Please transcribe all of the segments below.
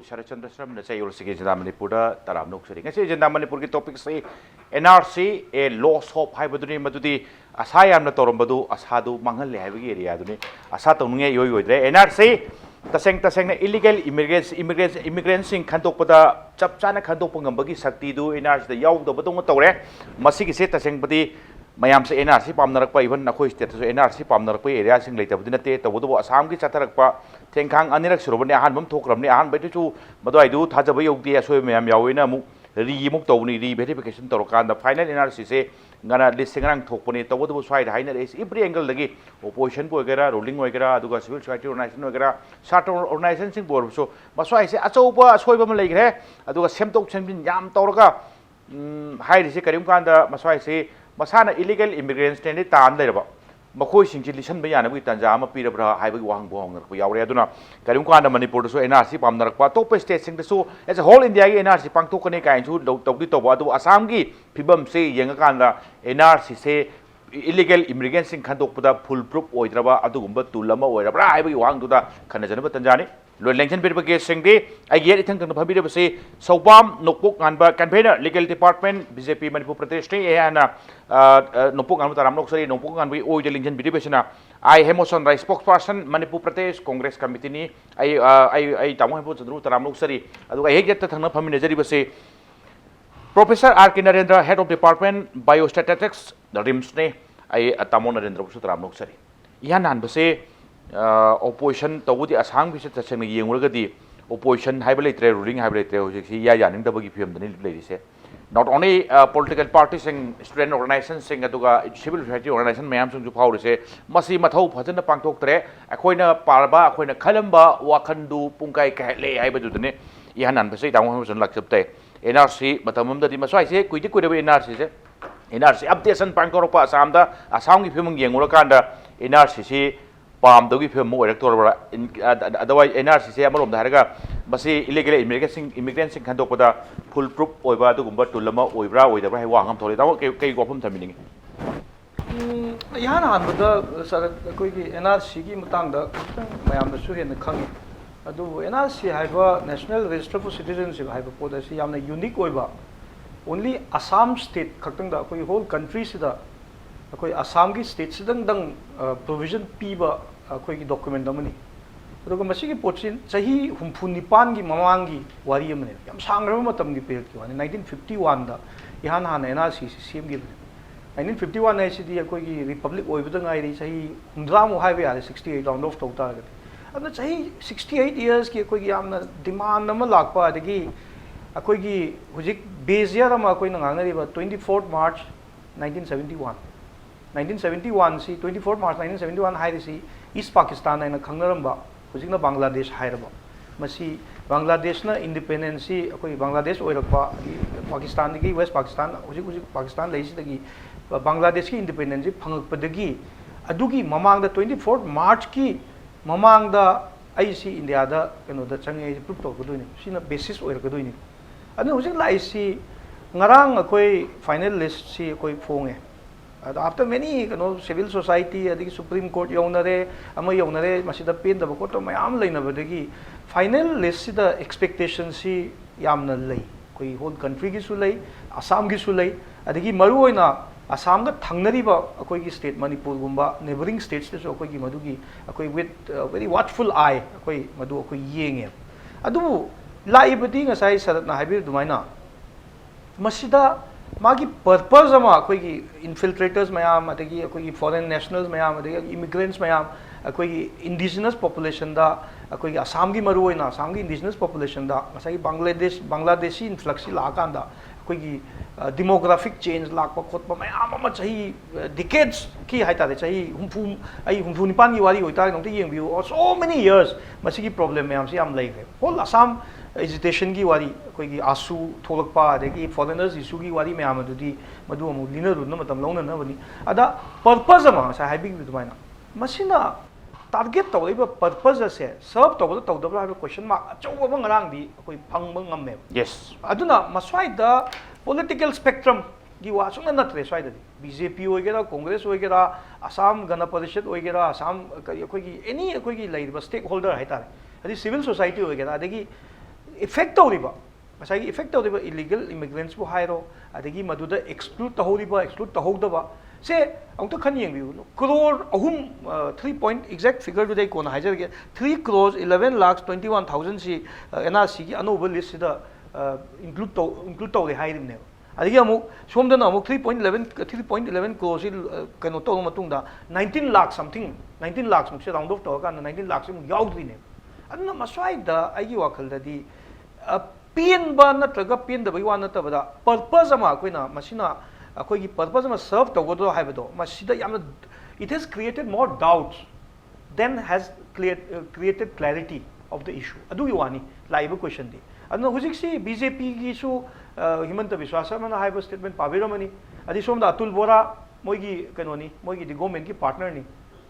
Sharatchandra Sharma say you'll see Manipur, Taram Nuxing. I say Manipur topic say NRC a loss hope hybridry Madudi as high am the Torombadu as Hadu Mangal heavy area as Satunga yo NRC the illegal immigrants in Kantopada Chapchana Kantopangambagi Sakti do NRC the Yaw the Batoma Tore Masiki set the Sankpati Mayam say NRC Pamnarakpa even Nakoi state NRC Pamnarakpa areas in later Dinate the Wudu Assam Chatarakpa Tenkang Anirak Surabani Hanbam Tokram An Betu Madu do Tajabayo Dia so Mayam Yawina Remukoni verification Torokan the final NRC say Gana listening Toponi Tawadu side Hiner is every angle the opposition Pogera ruling Wagera Duga civil society organization Wagera Sata organization board so Maswai say Asoba Soibam Lake Aduga Semtok Semtin Yam Torga High Karim Kanda Maswai say Masana illegal immigrants tended to under Makoi Singilisan Bayana with Tanjama Peterborough Highway Wang Bong Yareduna Karimkanda Manipur so NRC Pamnarakpa Tope State so as a whole India NRC Pangtokaneka and Tokito Wadu Assamgi Pibam say Yangakanda NRC say illegal immigrants in Kantokuda foolproof Oidraba Adumba Tulama or Highway Wang to the Kanajana Tanjani Lengthen Piripa Singde, I get it and Pabida say Soubam Nongpoknganba Convenor Legal Department, BJP Manipur Pradesh and Nongpoknganba Ramnoksari, Nongpoknganba Oil Lincoln Bidibishana, I Hemochandra Spokesperson Manipur Pradesh Congress Committee, I Tamu Ramnoksari, I get the Tana Paminajari say Professor Narendra, Head of Department Biostatistics, the Rimsne, I Tamu Narendra Ramnoksari. Yanan Base opposition Tawudi Assam visit the same Yangurgadi, opposition hybrid ruling hybrid Yayan the Buggy PM the ladies. Not only political parties and student organizations, civil society organization, Mayam to power say, Masi Mato, Pazana Pangtok, Aquina Paraba, Aquina Kalamba, Wakandu, Punkai Kale, Ibadune, Yanan Basi, Tamu and Laksapte, NRC, Matamum the Dimasai say, Quiddy could have NRC, NRC, Updates and Pankoropa, Samda, Assam Film Yangurakanda, NRC. Palm the give him more electoral otherwise NRC Amarum the Haraga, Basi illegal immigrants in Kantopada, foolproof Oiba to Gumba to Lama Oibra with the Wangam Tolida, K. Gopum Tamini. Yana, but the NRC Mutanga, Mayam the Suhi and the Kangi. Do NRC have a national register for citizenship, have a policy, a unique Oiba. Only Assam state, Katanga, whole country, Assam ki state sidang provision piba koi document damani. Aduga masi ki potsin sahi humphunipan ki mamangi wari amane. Yam sangrama matam ki period ki wani 1951 da ihan han NRC CM gi 1951 na sidi koi ki republic oibda ngai ri sahi humdramu highway are 68 round of tota ga. Adna sahi 68 years ki koi ki amna demand nama lakpa adagi koi ki hujik base year ama koi nangana ri 24th March 1971. 1971 see 24 March 1971 high see East Pakistan and Khangaramba hujikna Bangladesh hairaba masi Bangladesh na independence koi Bangladesh oirakpa Pakistan ki West Pakistan hujik Pakistan leisi dagi Bangladesh ki independence phangakpadagi adugi mamang da 24 March ki mamang da IC India da kano da change proof to kodoi sina basis oirakadoi ni adu hujik lai si ngarang koi final list si koi phonge. After many civil society, the Supreme Court Yonare, Ama Yonare, Masida Pin, the Bokoto, my arm line of the final list the expectations Yamna lay. Koi whole country Gisulay, Assam Gisulay, Adigi Maruina, Assam the Tangnariba, a Kogi state, Manipur Gumba, neighboring states, Okogi Madugi, a Koi with very watchful eye, a Koi Madu Koi Ying. Adu Laibating as I said at Nahabir Dumaina. Masida. Magi purpose ama koi infiltrators mayam adagi koi foreign nationals mayam adagi immigrants mayam koi indigenous population da koi Assam gi maru oina Assam gi indigenous population da masai Bangladeshi influx la kanda koi demographic change lakpa khotpa mayam ama chahi decades ki haita de chahi humpu nipan gi wari oita nong ti yengbiu so many years masigi problem mayam si am lai whole Assam agitation ki wari koi ki asu tholakpa adagi foreigners issue ki wari mayam adudi madu amu lina ru na matam longna na bani ada purpose ama sa habi bi dumaina masina target tawliba purpose ase serve tawda tawda ha question mark achaw ba ngarang di koi phangba ngamme yes aduna maswai da political spectrum gi wa sungna natre swai da BJP oigera Congress oigera Assam Gana Parishad oigera Assam koi ki any koi ki lai ba stakeholder haitare adi civil society oigera adagi effect tawriba masai effect tawriba illegal immigrants bu hairo adagi maduda exclude tahoriba exclude tahodaba se amta khan yengbiu crore ahum 3 point exact figure today kona hajarge 3 crores 11 lakhs 21000 si NRC gi anoba list da include tawri hairimne adagi amuk somdana amuk 3.11 crores kano taw matungda 19 lakhs something 19 lakhs muk se round off taw kan 19 lakhs muk yaudri ne adna maswai da agi wakal da di pin ba natraga pin da bai wa na tabada purpose ama koina masina akoigi purpose ama serve tawgodo haibado masida yamna it has created more doubts than has created clarity of the issue adu yuani live question di adna hujik si BJP gi su himanta biswasa mana haiba statement pabiramani adi somda atul bora moigi kanoni moigi di government ki partner ni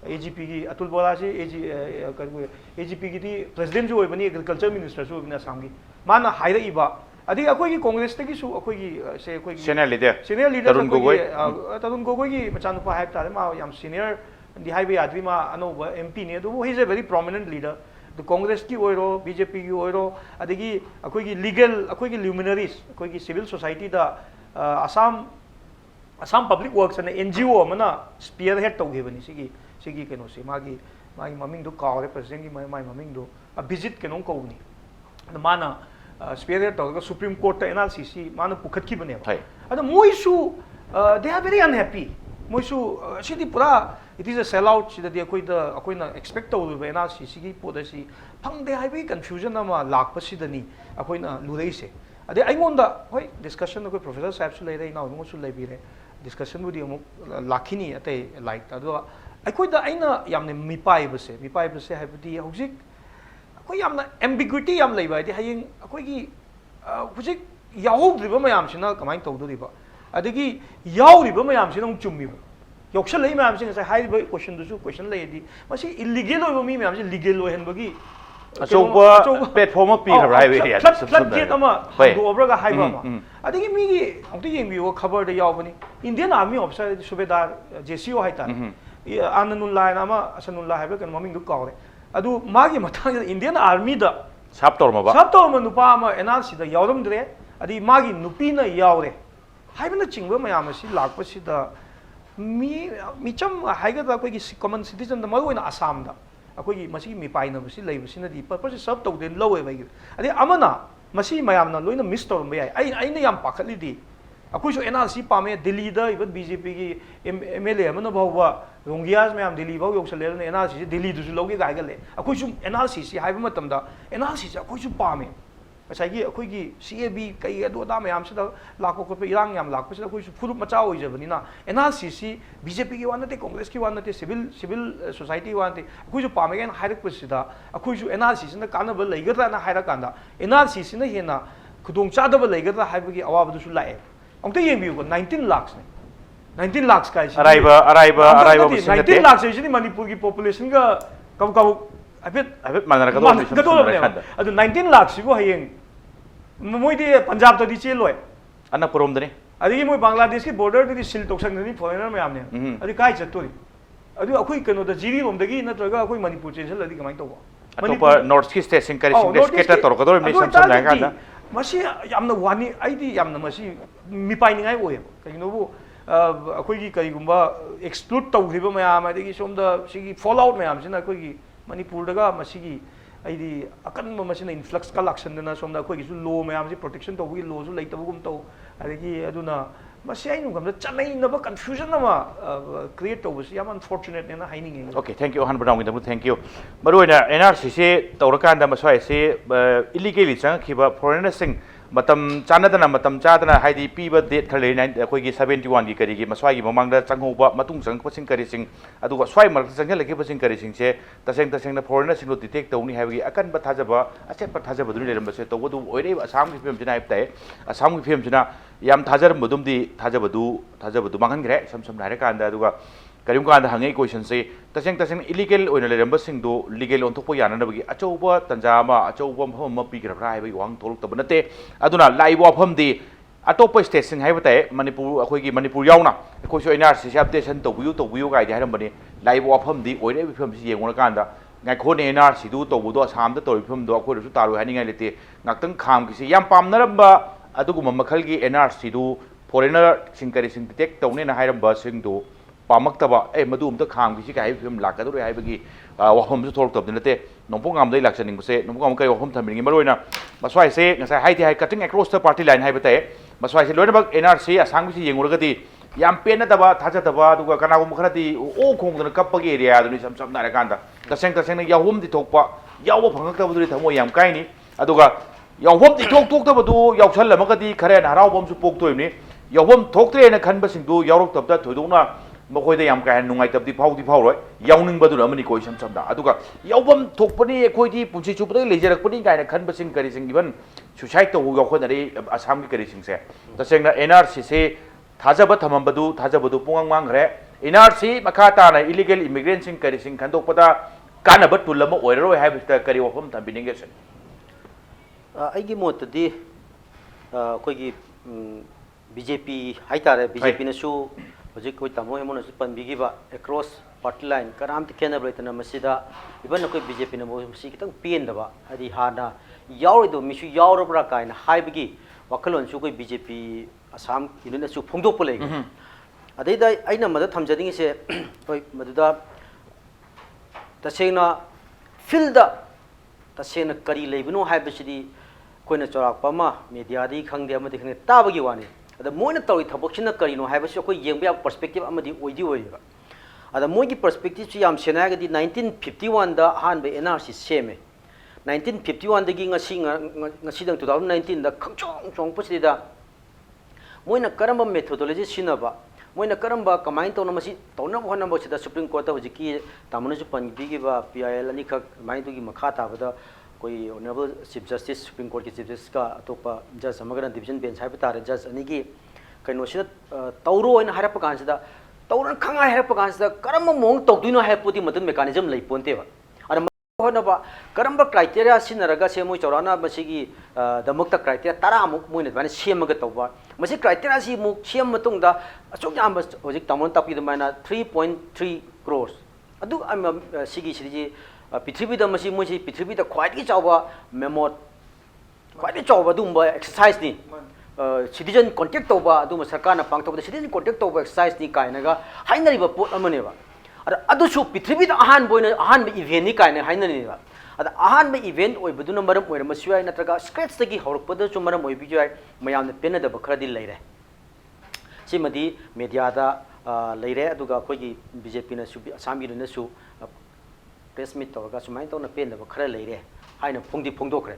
AGP की अतुल बोरा से AGP की थी president जो है बनी agriculture minister जो बिना साम की माना हाइरा इबा अधी अकोई की कांग्रेस तक की सु अकोई की से अकोई सीनियर लीडर तरुण गोगोई की मचान पा हाइप तारे मा याम सीनियर दी हाइबे आदमी मा अनो MP ने तो वो he is a very prominent leader the Congress की ओइरो BJP की ओइरो अधी की अकोई की लीगल अकोई की ल्यूमिनरीज अकोई की सिविल सोसाइटी दा असम पब्लिक वर्क्स ने NGO मना स्पीयर हेड तौगे बनी सिगी सिगी केनो से मागी ममिंग दो कावरे प्रेसिडेंट की माई ममिंग दो विजिट केनो कौनी माना स्पीयर हेड तौगा सुप्रीम कोर्ट NRC माना पुखत की बने अद मोइसु दे आर वेरी अनहैप्पी मोइसु सिदी पूरा it is a sell out सिदी अकोइना एक्सपेक्ट तौबे NRC की पोदसी फंगदे हाइबे कंफ्यूजन अमा लाकपसिदनी अकोइना लुरैसे अदे अइंगोंदा होय डिस्कशन अकोइ प्रोफेसर साहब सु लेरे इना मोसु लेबिरे डिस्कशन बुदी अमुक लाखिनी अते लाइक अदो अखोइदा अइना यामने मिपाइबसे हाइबदी हौजिक अखोइ यामना एम्बिग्युटी याम लेबा दि हायिंग अखोइगी हुजिक याहोद्रिबा मयामसिना कमाइन तौदोरिबा अदगी याउरिबा मयामसिना चुम्मिबा यौक्सल लेइ मयामसिना से हाइबा क्वेश्चन दुसु क्वेश्चन लेदि मसि इल्लीगल ओइबा मी मयामसि लीगल ओइहनबगी अचौबा प्लेटफॉर्म पी खबरा हाइबे एरिया फ्लड अमा हाइबा हाइबा अदगी मीगी अमते येंबियो खबर द यावबनी इंडियन आर्मी ऑफिसर सुबेदार JCO हाइता आननुल्लाह नामा असनुल्लाह हाइबा कन ममिंग दु कावरे अदु मागी मथांग इंडियन आर्मी दा साप तौरमा नुपा अमा NRC दा यावरमद्रे अदि मागी नुपीना यावरे हाइबना चिंगबा मयामसि लाकपसिदा मिचम हाइगदा कोई कॉमन सिटीजन दा मरुइना असम दा अखोई मसी मिपाइनबसी लेबसिनदी पर्पस सर्व तौदे लवे बाई अदि अमना मसी मयामना लोइना मिस तौरम याय आइना याम पाखलिदी अखोइसु NRC पामे दिल्ली दा इबन BJP की MLA अमना भावबा रोंगियास मयाम दिल्ली भाव योक्सलेरन NRC दिल्ली दुसु लौगे गायगले अखोइसु NRC हाइबा मतमदा NRC अखोइसु पामे असागी अखोइगी CAB कई अदोदा मयाम सिदा लाखो कोप इरांग याम लाखपसिदा अखोइसु फुरुप मचा ओइजबनिना NRC BJP की वानते कांग्रेस की वानते सिविल सोसाइटी वानते अखोइसु पामेगन हाइरकपसिदा अखोइसु NRC सिना कानब लेगदना हाइरकांदा NRC सिना हेना खुदोंग चादब लेगदना हाइबगी अवाबदुसु लाए अमते येंबियुको 19 लाख ने 19 लाख का अराइबा 19 लाख से मणिपुर की पॉपुलेशन का कब अबे मानरकदो अदु 19 लाख सिबो हयेंग मोइदे पंजाब तदि चेलोय अनपुरमदने अदि मोइ बांग्लादेश की बॉर्डर दि सिल तोक्संगनि फॉरेनर मयाम ने अदि काय चतोरि अदु अखोइ कनो द जिरी रोमदगी नत्रगा अखोइ मणिपुर चेंसल अदि कमाइ तोबो मणिपुर नॉर्थ की स्टेट सिंग करिसिंग डेस्केटर तोरकदो मिशन समनाय कादा मसी यामना वानी आइदि यामना मसी मिपाइनिंगाय ओय कइनोबो अखोइगी करिगुंबा एक्सक्लूड तौखिबा मयाम अदि सोमदा सिगी फॉल आउट मयाम सिना अखोइगी मणिपुर दगा मसीगी आइदि अकन मसीना इन्फ्लक्स का लाक्सनदना सोमदा अखोइगी लो मयाम प्रोटेक्शन तौबगी लो सु लेतबगुम तौ अदि अदुना मसी आइनु गमदा चनैनबा कन्फ्यूजन अमा क्रिएट तौबसी याम अनफॉर्चुनेट नेना हाइनिंग ओके थैंक यू हन बडाउंग दम थैंक यू मरुइना NRC से तौरकांदा मसवाइ से इलीगली चंगखिबा फॉरेनर सिंग मतम चानदना मतम चादना हाइदि पीबा डेट खले 71 की करी मस्वाई ममांगदा चंगहोबा मतुंग चंगपसिंग करिसिंग अदुगा स्वाई मरक चंगलखिबसिंग करिसिंग से तसेंग फॉरेनर सिंग डिटेक्ट तौनी हाइबगी अकन थाजबा अचेप थाजबा दुनि लेरमबसे तौबदु ओइरे असम की फिल्म जिना हाइबताय असम की फिल्म जिना याम थाजरमबदुमदि थाजबदु मांगनग्रे सम हाइरे कांदा अदुगा करीम कांदा हंगे क्वेश्चन से तसेंग इलीगल ओइना लेरमबसिंग दो लीगल ओंथोपो याननबगी अचौबा तंजामा अचौबा मफम पीग्रब्रा हाइबगी वांग तोलक नते अदुना लाइव वाफमदी अटोप स्टेट हाइबताय मणिपुर अखोइगी मणिपुर यावना अखोइसो NRC से अपडेशन तौबियु गाइदि हाइरमबनी लाइव वाफमदी ओइरे फिल्म से येंगोना कांदा ngaikhone NRC du to budo Assam da tori phum do akhoi su taru hani ngai lete ngaktung kham kisi yam pamnaramba aduguma makhal gi NRC du foreigner singkari sing detect tawne na hairamba sing du pamaktaba madu umta kham kisi ka hai phum lakadure hai bagi wahom su thorok tabdin late Nongpoknganba dai laksaning se Nongpoknganba kai wahom thamring maroina maswai se ngasai hai ti hai cutting across the party line hai batae maswai se loina bak NRC Assam kisi yenguragati yam pena daba thaja daba duga kana gum kharati o khong dana kapagi area duni sam sam na kanda taseng yahum di thokpa yawa phangak tabuduri thamo yam kai ni aduga yahum di thok tabadu yawsal lamagadi khare na haraw bom su pok toimni yahum thoktre na khanba singdu yawrok tabda thoidona makhoi da yam kai nungai tabdi phau roi yawning badu amani koi sam sam da aduga yawbam thokpani ekhoi di punchi chupda lejarakpani kai na khanba sing kari sing given suicide to yakhoi na ri Assam ki kari sing se taseng na NRC se Thajaba Thamambadu, Thajabadu Pungang Mangre, NRC, Makata, illegal immigrants in Karising Kandopada, Kanabat to Lamo, or have the Kari of Home Tambination. I give more to the Kogi BJP, Haitare, BJP Nasu, Ojikutamo, Panbigiva, across party line, Karam to Canabret and Masida, even a BJP Namu, Piendava, Adi Hana, Yaurido, Mishu Yauraka, and High Bigi, Wakalon, Suku BJP. Assam yunina su phongdok pole adai aina mada thamjading se hoi maduda tasena field da tasena kari leibno haibasidi koina chorak pama media di khangde amadi khne tabagi wani ada moina tawi thaboksina kari no haibasi koi yengba perspective amadi oidi oiba ada moigi perspective chi yam senaga di 1951 da han be NRC seme 1951 dagi ngasi dang 2019 da khangchong pasidi da Moina karamba methodology sinaba moina karamba kamain to namasi tona bhana bosida Supreme Court hojiki tamanu pangi ba PIL ani khak mai to gi makha ta bada koi honorable Chief Justice Supreme Court ki Chief Justice ka atopa judge samagra division bench hai patare judge ani gi kaino sida tawro oina harap kan sida tawran khanga harap kan sida karamba mong tawduino hai poti matun mechanism lei ponte ba ara honaba karamba criteria sinaraga se moi chorana basigi damakta criteria tara amuk moina bani semaga tawba masi criteria si muk sem matung da achok yam hojik tamon tapi da mana 3.3 crores adu am sigi sigi pithribi da masi moji pithribi da khwai chawa memot khwai chawa dumba exercise ni citizen contact tawba adu sarkar na pangthok da citizen contact tawba exercise ni kainaga hainari ba pot amane ba adu su pithribi da ahan boina ahan be event ni kaina hainani ba ada ahan be event oi baduna maram oi ramasuai natraga scratch tagi horukpada su maram oi bijai mayam pena da bakra dil leire simadi media da leire aduga khoi BJP na su Assam gi na su press meet toga sumai to na pen da bakra leire haina phongdi phongdokre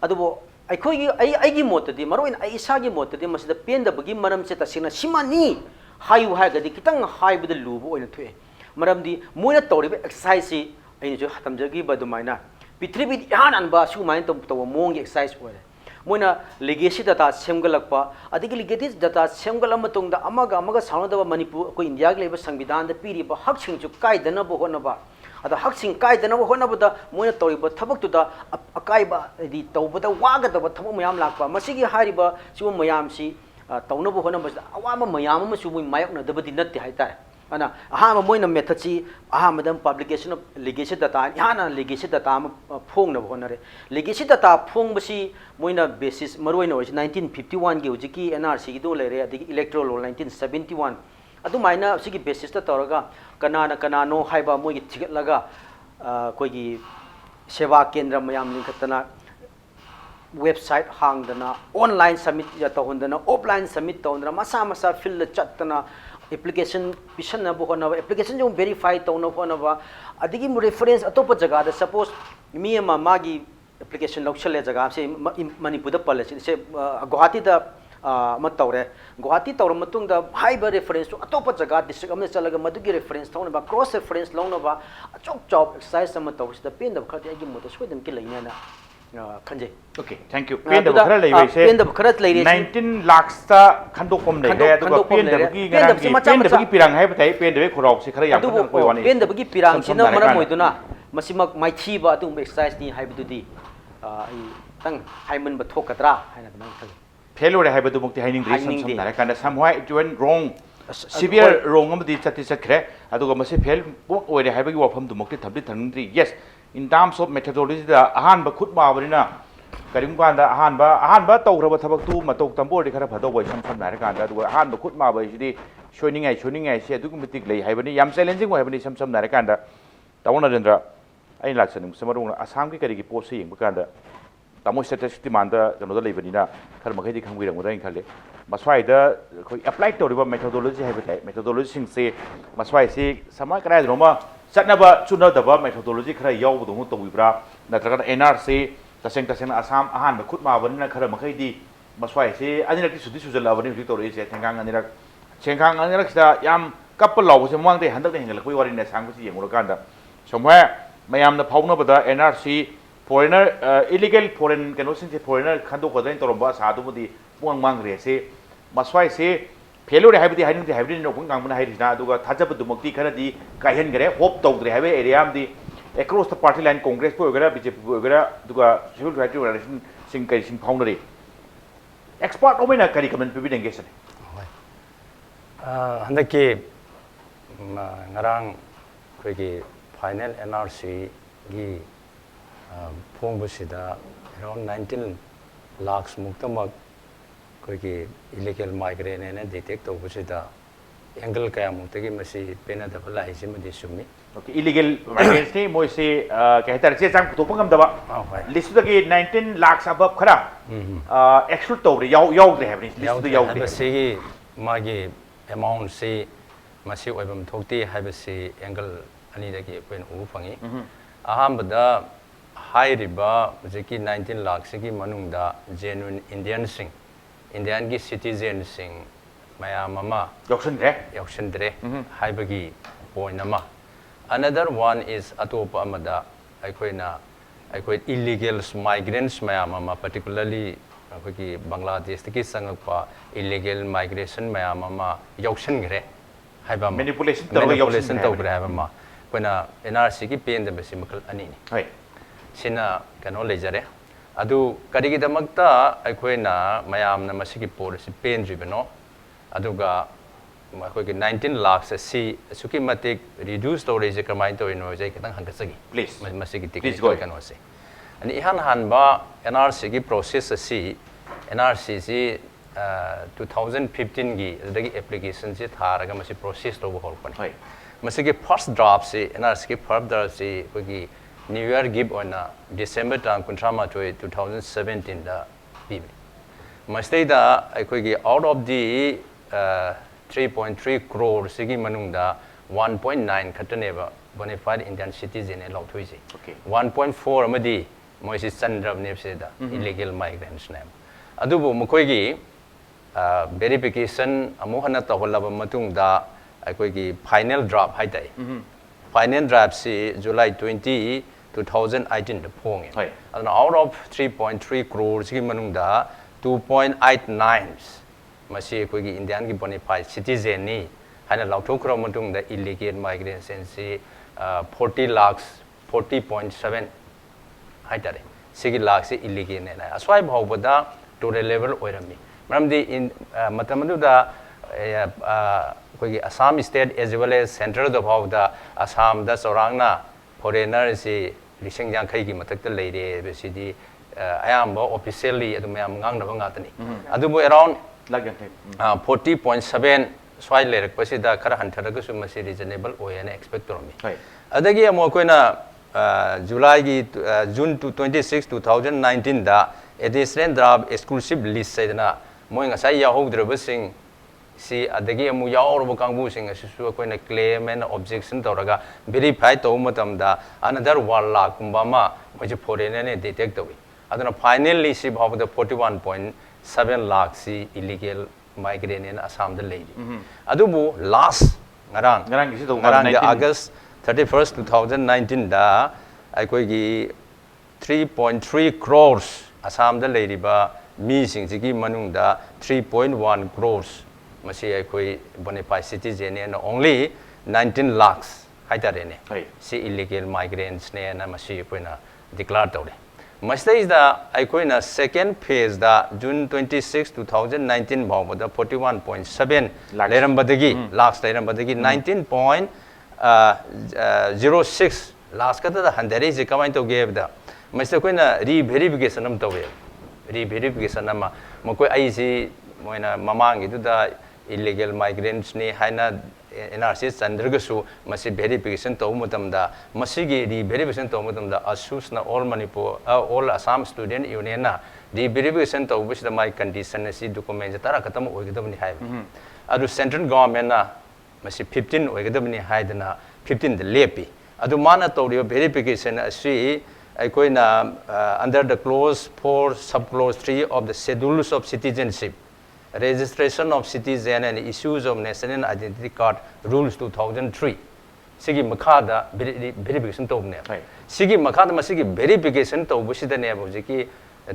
adubo ai khoi gi ai gi mot di maroin ai isa gi mot di masida pen da bagi maram se ta sina simani hayu ha ga di kitang hai bud lubu oi na thue maram di moina toribe exercise si ai jo hatam jagi badumaina Pitribi yan anba su main to mong exercise oi moina legacy data semgalakpa adigi legacy data semgalam matungda amaga saunadaba Manipur ko India gi leba sangbidan da piri ba hak sing chu kai dana bo honaba ada hak sing kai dana bo honaba da moina toriba thabak tu da akai ba di tawbada waga da thabu mayam lakpa masigi hariba su mayam si tawna bo honaba awama mayam ma su mayak na dabadi natte haita ana aha moina method si aha madam publication of legacy data yana legacy data phong na bonare legacy data phong basi moina basis maroina 1951 gi hojiki NRC gi do lere adigi electoral law 1971 adu maina sigi basis ta toraga kana no haiba moi gi tiget laga koi gi seva kendra mayam linkatana website hangdana online submit ya ta hondana offline submit ta hondana masa fill chatana application pisan na bo na application jo verify to no phone ba adigi reference atopa jaga da suppose mi ma magi application lokchale jaga se Manipur da policy se Guwahati da matawre Guwahati tawra matung da high reference to atopa jaga district amne chalaga madugi reference to ba cross reference long no ba chok chok exercise sama taw da pen da khati agi moto sweden ki laina na khanje okay thank you pen da khara lei se pen da khara lei 19 lakhs ta khandok pom nei le adu pen da gi pen da gi pirang hai batai pen da khorok se khara yang kan koi wani pen da gi pirang sina mara moiduna masimak maithi ba atu exercise ni hai bududi tang haiman ba thokatra haina da mang khali failure hai badu mukti haining dri sam sam dare kan sam hoi join wrong severe wrong amdi chati chakre adu ga mase fail oi re hai ba gi wafam du mukti thabdi thanungri yes in terms of methodology da ahan ba khut ma bani na karim kan da ahan ba taw raba thabak tu matok tambor di khara phado bai sam nai kan da du ahan ba khut ma bai ji shoiningai se du mitik lei hai bani yam challenging hai bani sam nai kan da tawon Narendra ai lak sanim samarung Assam ki kari ki post se yeng ba kan da tamo statistic demand da no da lei bani na khar ma khai di khangwi rang da khale maswai da khoi apply to riba methodology hai ba methodology sing se maswai se samai krai no ma satnaba chunadaba methodology khara yaw bu dong to wibra natraga NRC taseng Assam ahan ba khut ma ban na khara makai di maswai se anirak sudi sujal abani hu to re se thengang anirak sta yam couple law se mawang de handak de hengel koi wari na sang si yengul kan da somwa mayam na phawna bada NRC foreigner illegal foreign kano sin se foreigner khando ko dain toromba sa du budi puang mang re se maswai se fellow रे हाइबदी हाइनिंग दे हाइबदी no पंगांग बना हाइरिना दुगा थाजब दुमक्ति खरदी कायहन गरे hope तौद्रे highway area मदी across the party line congress po gera BJP po gera duga civil rights organization sing kai sing foundry expert omena kari comment pe engagement handaki ngarang koigi final NRC gi phongbusida around 19 lakhs muktamak कोई illegal migrant ने detect तो कुछ था angle क्या मुझे कि मसी पेना दबला है इसी में दिशुमी okay illegal migrants ने मोइसे कहता है चेंज तो पंगम दबा list तो कि 19 lakhs अब खरा exclude तो रे याव दे है list तो याव दे बस ये मागे amount से मसी वेबम थोकती है बस angle अनि दे कोई उ फंगी आहाम बदा high रिबा मुझे कि 19 lakhs से कि मनुंगा genuine Indian sing Indian ki citizen sing maya mama yakshan dre haibagi point nama another one is atopa amada aikoi illegal migrants maya mama particularly ki Bangladesh ki sangakpa illegal migration maya mama yakshan gre haiba manipulation to gre haiba ma koina NRC ki pen de besi makal ani ni hai sina kano lejare adu karigidamakta aikoina mayamna masigi policy pen ribeno aduga akoigi 19 lakhs si suki matik reduce storage kamai to ino jai kitang hangasagi please masigi tik ko kano se ani ihan hanba NRC gi process si NRC si 2015 gi adagi application si tharaga masi process to hol pan hai masigi first draft si NRC gi first draft si koigi New Year give on December time kuntrama to 2017 da bibi. Mastay da aikoigi out of the 3.3 crore sigi manungda 1.9 khataneba bona fide Indian citizen e lauthoisi. Okay. 1.4 amadi moisi chandrab nepse da illegal migrants name. Adubu mukoigi verification amuhana tawlaba matung da aikoigi final draft haidai. Final draft si July 20, 2018 the pong. And out of 3.3 crores ki manungda 2.89 masi koigi Indian ki bonafide citizen ni hana lauthok kro matung da illegal migrants si 40 lakhs 40.7 haitare sigi lakhs si illegal ne na aswai bhawbada total level oirami maramdi in matamadu da Assam state as well as central the bhawda Assam da sorangna foreigner si lising yang kai gi matak ta leire be sidi ayamba officially adu mayam ngang na ngatani adu bo around 40.7 swai lerak pasida khara hantharaga su masi reasonable oya na expect tormi adagi amo koina July gi June 26 2019 da additional draft exclusive list saidana moi ngasai ya hogdreba sing si adagi amu yaw kangbu sing asisu koina claim and objection toraga verify to matam da another 1 lakh kumbama moje foreigner ne detect towi aduna finally si bhav the 41.7 lakh si illegal migrant in Assam the lady adubu last ngarang isi to August 31st 2019 da aikoi gi 3.3 crores Assam the lady ba mi sing sigi manung da 3.1 crores masi aikoi bonafide citizen and only 19 lakhs haitare ne si illegal migrants ne na masi koina declare tawre masta is the aikoina second phase da June 26 2019 bhaw da 41.7 leram badagi lakhs leram badagi 19.06 last kata da handere je kamai to ge da mase koi na re verification am tawe re verification ama makoi ai si moina mamang itu da illegal migrants ni haina NRC Chandragasu masi verification to mutamda masigi re verification to mutamda asus na all Manipur all Assam student union na re verification to which the my condition si document tara khatam oigidabni hai adu central government na masi 15 oigidabni haidana 15 the lepi adu mana to verification asi aikoina under the clause 4 sub clause 3 of the schedules of citizenship registration of citizen and issues of national identity card rules 2003 sigi makhada verification to ne sigi makhada masigi verification to busida ne bojiki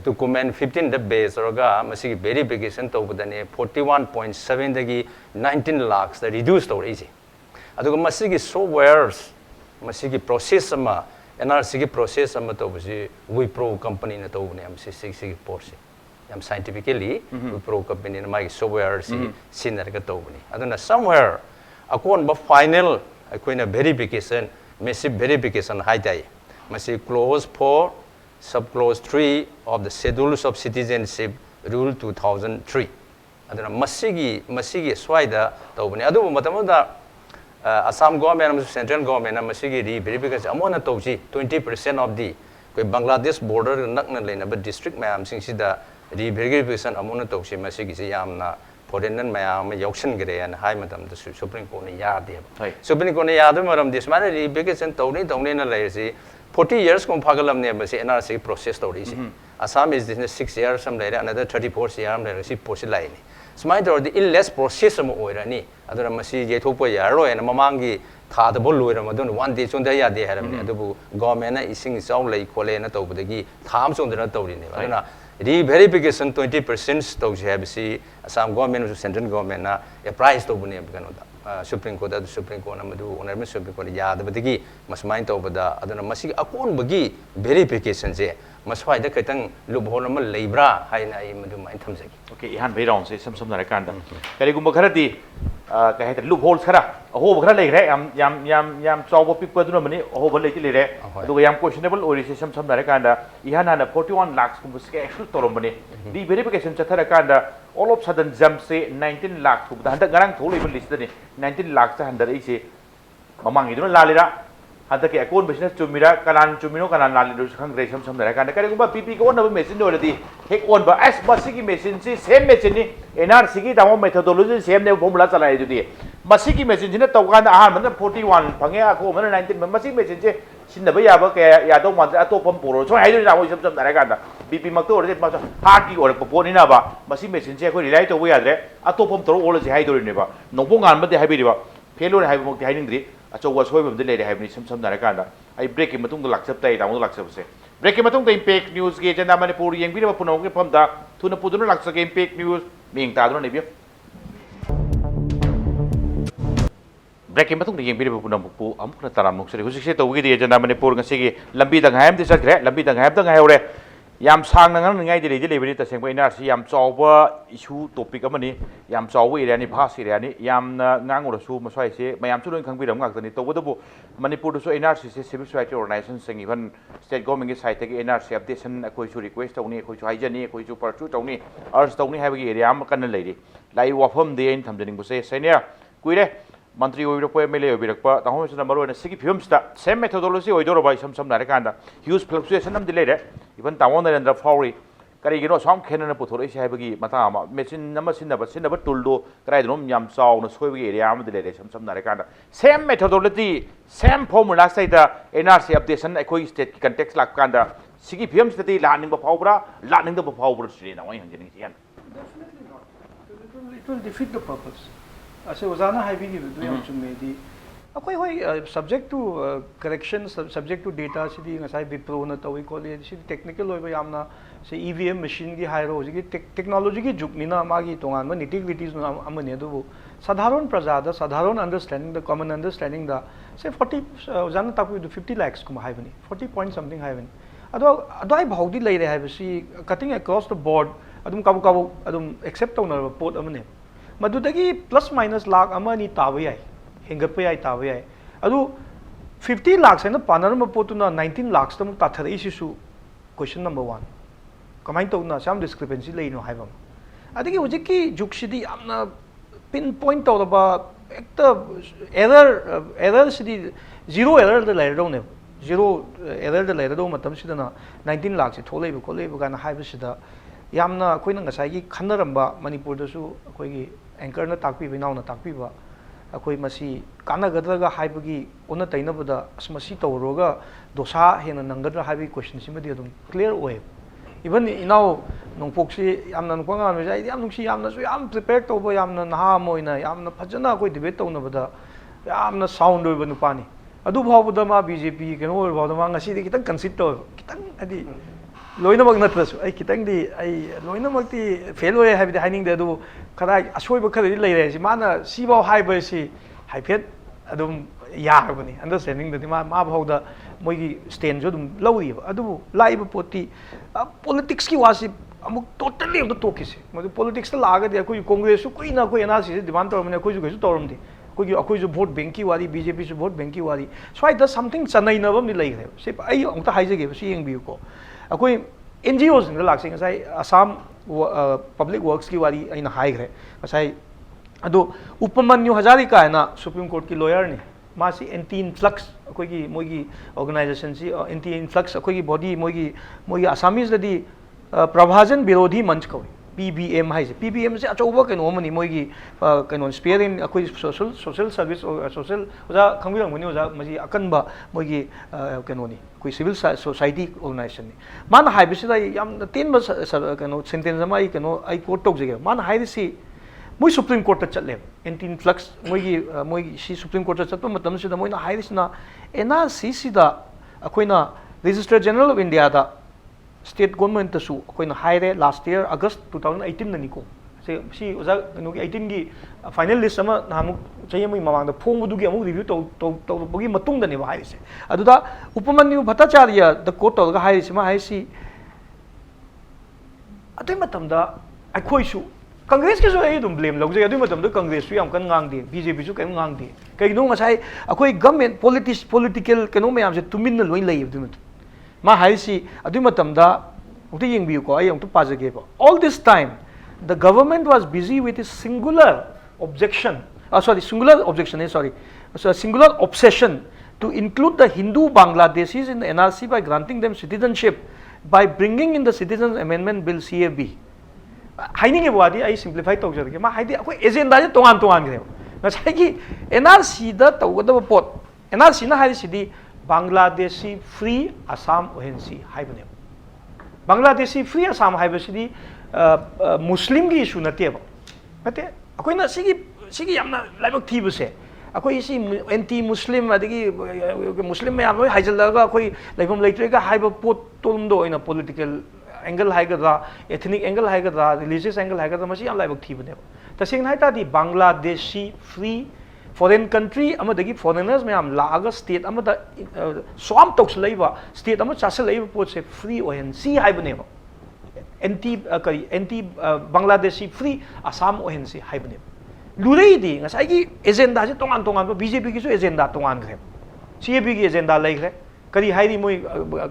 document 15 the base roga masigi verification to budane 41.7 dagi 19 lakhs the reduced to easy aduga masigi softwares masigi process ama NRC ki process ama to busi Wipro company na to ne am sigi porsi yam scientifically Wipro company na mai software si sinar ka to ni aduna somewhere akon ba final akoina verification massive verification hai dai masi clause 4 sub clause 3 of the schedules of citizenship rule 2003 aduna masigi swaida to ni adu matamda Assam government and central government masigi re verification amona to ji 20% of the koi Bangladesh border nakna lena ba district mayam sing sida re verification amona to si masigi si yamna foreigner mayam yauksan gre and high madam the supreme court ni ya de supreme court ni ya de maram this man re verification to ni na lai si 40 years kom phagalam ne ba si NRC process to ri si Assam is this 6 years some later another 34 years later si process lai ni smai to the less process mo oirani adura masi je thokpa yaro and mamangi tha da bol loira madun one day chunda ya de haram adubu government na ising chaw lai khole na tawbadagi tham chundra tawri ne aduna re verification 20% to je habsi Assam government central government na a price to bune bgano da supreme court na madu honorable supreme court ya da badagi masmai to bada aduna masi akon bagi verification je maswai da kaitang loophole ama leibra haina ai madu mai thamjagi okay ihan bei round se sam na kan da kari gumba kharati ka heta loophole khara ho khara lei re yam chawbo pikpa duna mani ho bol lei ti le adu yam questionable ori se sam na kan da ihan na 41 lakhs kum ske actual torom bani di verification chathara kan da all of sudden jump se 19 lakh kum da handa garang tholi bal list ni 19 lakh sa handa rei se mamang iduna lalira hada ke akon business chumira kanan chumino kanan laliru khang rei sam na kan da kari gumba pp ko na machine do lati hek on ba as masigi machine si same machine ni NRC ki damo methodology same ne formula chalai judi masigi machine jina tawkan da ahan man 41 phange ko man 19 masigi machine je sinna ba ya ba ke ya do man atopam puro so hai do na mo sam na kan da pp mak to re ma ha ki or po ni na ba masigi machine je ko rely to ba ya dre atopam to ol je hai do ne ba nongpoknganba de hai bi ba failure hai mo hai ning dri achowa soibam de le hai ni sam na kan da ai break ki matung lak sap tai da mo lak sap se break ki matung da impact news ge jana Manipur yeng bi ba punong ke pham da thuna puduna lak sa ke impact news ming ta do ne bi break ki matung da yeng bi ba punong pu am khna taram nok se husik se to gi de jana Manipur ngasi gi lambi da ngayam de sakre lambi da ngayam da ngayore yam sang na ngang ngai de le bi ta seng ba NRC yam chawba issue topic amani yam chawba area ni phas area ni yam na ngang ro su ma swai se mayam chu loi khang bi ram ngak tani to bo bu Manipur do so NRC se civil society organization seng even state government ki side ki NRC updation akoi chu request tawni akoi chu haijani akoi chu parchu tawni urge tawni ha gi area am kan lai ri lai wafam de in thamjani bu se senior kuire Mantri Oirpo MLA Obirakpa, the Home Number and Siki Filmsta, same methodology Oidoro by some Narakanda, use fluctuation of the later, even Tawon and the Fowry, Carigino, some cannon Putorish Habagi, Matama, Machine number Sinaba, Sinaba Tuldo, Tridrum, Yam Saw, the Swavi area, the later, some Narakanda. Same methodology, same formula, say the NRC updation, Equi state context like Kanda, Siki Films that they landing the Powra, landing the Powra Street. Definitely not. It will defeat the purpose. As I was on a high video, subject to corrections, subject to data, as I be prone to we call it technical over Yamna, say EVM machine, the high rose, technology, Juknina, Magi, Tongan, nitty-gritties, Amanedu, Sadharon Prasada, Sadharon understanding, the common understanding, the say 40 Zanatapu to 50 lakhs, 40 point something high. Although I bowed lady have see cutting across the board, Adum Kabu, Adum except on a port amane. Madudagi plus minus lakh amani tawai, hingapay tawai. Adu 50 lakhs है ना पानरम पोतु ना 19 lakhs तम ताथर इसी सु question number 1 कमाइन तो ना शाम discrepancy ले नो हाइबम अदे कि उजे की जुक्सिदी आमना pinpoint तो रबा एक तो error Sidi zero error the लाइर दो ने zero error द लाइर दो मतलब सिदा ना 19 lakhs से थोले भी कोले भी गाना हाइब सिदा यामना कोई ना गसाई की खन्नरंबा मणिपुर दसु कोई की एंकर ना ताकपी बिनाव ना ताकपी बा अखोई मसी कानागदरगा हाइबगी ओना तैनबदा असमसी तौरोगा दोसा हेना नंगदरा हाइबी क्वेश्चन सिमदी अदुम क्लियर ओए इवन इनाव नोंपोक्सी यामना नोंपोंगा मे जाई याम नुंसी यामना सु याम प्रिपेयर तौबो यामना नहा मोइना यामना फजना कोई डिबेट तौनबदा यामना साउंड ओइबा नुपानी अदु भावबदा मा बीजेपी केनो ओइ भावदा मा ngasi kitang consider to kitang adi loinamag natrasu ai kitang di ai loinamag ti fail oye habi haining de du khadai asoiba khadai leire si mana sibau haiba si haiphet adum yarabani understanding de ma bhauda moigi stand jo dum lawri adu laiba poti politics ki wasi amuk totally of the tokisi modu politics ta laga de koi congress su koi na koi NRC demand to mane koi ju koi torum di koi ju vote bank ki wari BJP su vote bank ki wari so I does something chanai na bam ni lai re se ai ongta haije ge si eng bi ko akoi NGOs in the laksing sai Assam public works ki wari aina high gre sai ado Upamanyu Hazarika hai na Supreme Court ki lawyer ni masi anti influx akoi ki moigi organization si anti influx akoi ki body moigi Assamese da di Prabhajan Birodhi Manch koi PBM hai PBM se achoba keno mani moigi keno spearing akoi social service social oja khangbi mani oja masi akanba moigi keno ni koi civil society organization ni man hai bisida yam tin ba keno sentence ma ai keno ai court tok jege man hai si moi Supreme Court ta chatle anti influx moigi si Supreme Court ta chatpa matam sida moina hai sina NRC sida akoina Registrar General of India da state government ta su akoina haire last year August 2018 na niko se si oza no ki 18 gi final list ama namu chaye mai mamang da phong bu gi amu review to bogi matung da ne ba haise aduda Upamanyu Bhattacharya the court to ga haise ma haisi atoi matam da akhoi su Congress ke so ai dum blame log je atoi matam da Congress su yam kan ngang de BJP su kan ngang de kai no ngasai akhoi government political keno me am se tumin na loi lai du ma haisi adu matamda ukti yengbiu ko ai ongtu pajage ba all this time the government was busy with a singular objection singular obsession to include the Hindu Bangladeshis in the NRC by granting them citizenship by bringing in the Citizens Amendment Bill CAB haining e wadi ai simplify tawjage ma haidi akoi agenda je tongan gre ngasai gi NRC da tawgada pot NRC na haisi di Bangladeshi free Assam ONC haibane Bangladeshi free Assam haibasidi Muslim gi issue nate ba nate akoina sigi yamna laibak thibase akoi si anti Muslim adigi Muslim me amoi haijalaga akoi laibam leitrega haiba pot tolumdo oina political angle haigadra ethnic angle haigadra religious angle haigadra masi yam laibak thibane tasing haita di Bangladeshi free foreign country amadagi foreigners mayam laaga state amada swam toks leiba state amad chasel leiba pot se free ONC haibane anti Bangladeshi free Assam ONC haibane lurei di ngasai gi agenda je tongan ba BJP ki su agenda tongan gre CAB gi agenda lai gre kari hairi moi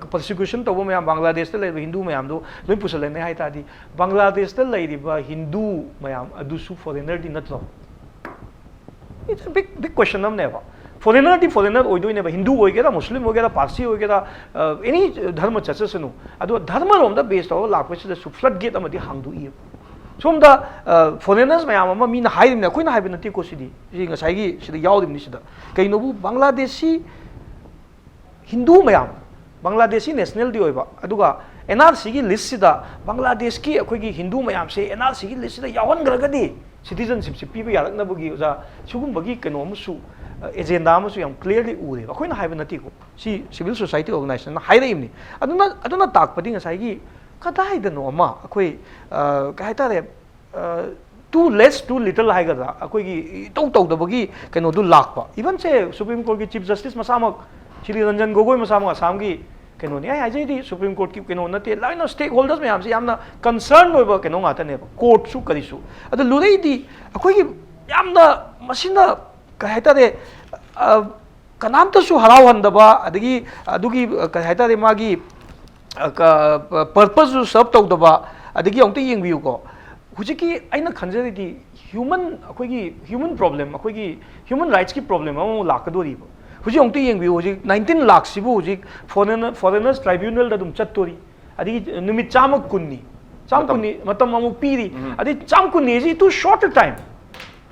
persecution to mayam Bangladesh te leiba Hindu mayam do loi pusale ne haita di Bangladesh te leiba Hindu mayam adusu foreigner di natlo it's a big question nam neva foreigner oido neva Hindu oigera Muslim oigera Parsi oigera any dharma chachasanu adu dharma rom da based on lakpasi da flood gate amadi hangdu I som da foreigners mayam ama mina hairim na koina haibina ti ko sidi ji ngasai gi sida yawdim ni sida kaino bu Bangladeshi Hindu mayam Bangladeshi national di oiba aduga NRC gi list sida Bangladesh ki akoi gi Hindu mayam se NRC gi list sida yawan gragadi citizenship si piba yarak na bugi oza sugum bagi kano amusu agenda amusu yam clearly ure akoina haiba nati ko si civil society organization na haira imni aduna takpadi ngasai gi kadai da no ma akoi kai tare too less too little haiga akoi gi tau da bagi kano du lakpa even se Supreme Court ki Chief Justice masamak Shri Ranjan Gogoi masamak Assam gi kano ni ai di Supreme Court ki kano nate line of stakeholders mayam se yamna concern oiba kano ngata ne court su kari su adu lurei di akoi gi yamna masina kai tare कनामतसु हरावहनदबा अदगी अदुगी कई हाइतारे मागी purpose serve तौदबा अदगी अमते येंबियुको हुजिकी अइना खंजरेदी ह्यूमन प्रॉब्लम अखोगी ह्यूमन राइट्स की प्रॉब्लम अमो लाकदोरीबो हुजी अमते येंबियु हुजी 19 लाख सिबु हुजी फॉरेनर्स ट्राइब्यूनल दा दुम चत्तोरी अदगी निमित चाम कुन्नी मतम अमु पीरी अदगी चाम कुन्नी जी टू शॉर्ट टाइम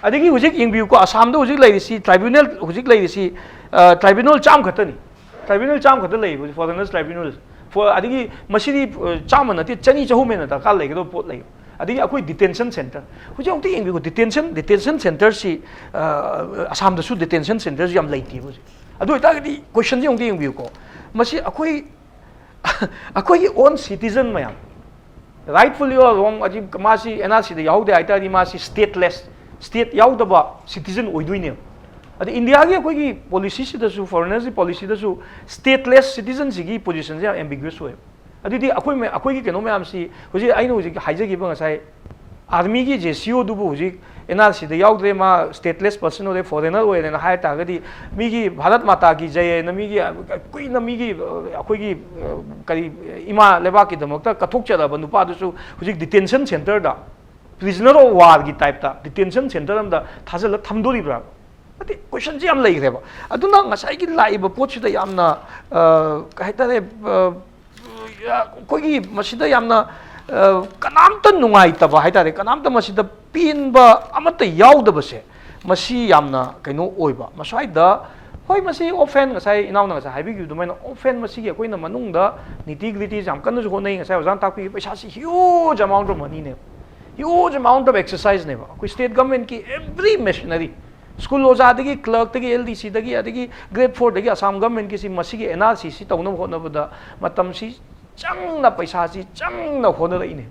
अदगी हुजिक येंबियु को असम दो हुजिक लाइरिसी ट्राइब्यूनल हुजिक लाइरिसी ट्राइब्यूनल चाम खतनी ट्राइब्यूनल चाम खत लई फॉरेनर्स ट्राइब्यूनल अदगी मसीदी चाम नती चनी चहुमेन ता का लेगदो पोत लई अदगी अखोई डिटेंशन सेंटर हुजी अमते येंबियु डिटेंशन सेंटर सी असम दसु डिटेंशन सेंटर याम लईती हुजी अदु इतागदी क्वेश्चन जी अमते येंबियु को मसी अखोई ओन सिटीजन मयाम राइटफुली और रॉन्ग अजी मासी एनआरसी दे याउदे आइतादी मासी स्टेटलेस स्टेट याउदबा सिटीजन ओइदुइने अदे इंडिया की अखोई पॉलिसी सिदसु फॉरेनर्स की पॉलिसी दसु स्टेटलेस सिटीजन सिगी पोजीशन से एम्बिगुअस होय अदुदी अखोई की केनो मयाम सी हुजी आइनो हुजी हाइजगिबा ngасai आर्मी की जेसीओ दुबु हुजी एनआरसी दे याउदे मा स्टेटलेस पर्सन ओरे फॉरेनर ओरे ना हाय तागदी मीगी भारत माता की जय न मीगी कोई न मीगी अखोई की करी इमा लेबा की दमकता कथोक चला बनुपा दुसु हुजी डिटेंशन सेंटर दा प्रिजनर ऑफ वार की टाइप ता डिटेंशन सेंटर अम दा थाजल थमदोरिब्रा अति क्वेश्चन जी हम लेग्रेबा अदुना ngасai की लाइब पोचिदा यामना कहतारे कोई मसिदा यामना कनामत नुंगाइतबा हाइतारे कनामत मसिदा पीनबा अमत याउदबसे मसी यामना कइनो ओइबा मसाइदा होय मसी ऑफेन ngасai इनाउना ngасai हाइबिगु दुमाइना ऑफेन मसी अखोइना मनुंगदा नीति ग्रिटीज हम कन्नजु होनै ngасai ओजान ताकि पैसा सी ह्यूज अमाउंट ऑफ मनी ने ह्यूज अमाउंट ऑफ एक्सरसाइज ने कोई स्टेट गवर्नमेंट की एवरी मिशनरी स्कूल ओजादगी क्लर्क तगी एलडीसी तगी अदगी ग्रेड 4 तगी असम गवर्नमेंट की सी मसी की एनआरसी सी तौन होनबदा मतम सी चंगना पैसा सी चंगना होनरइने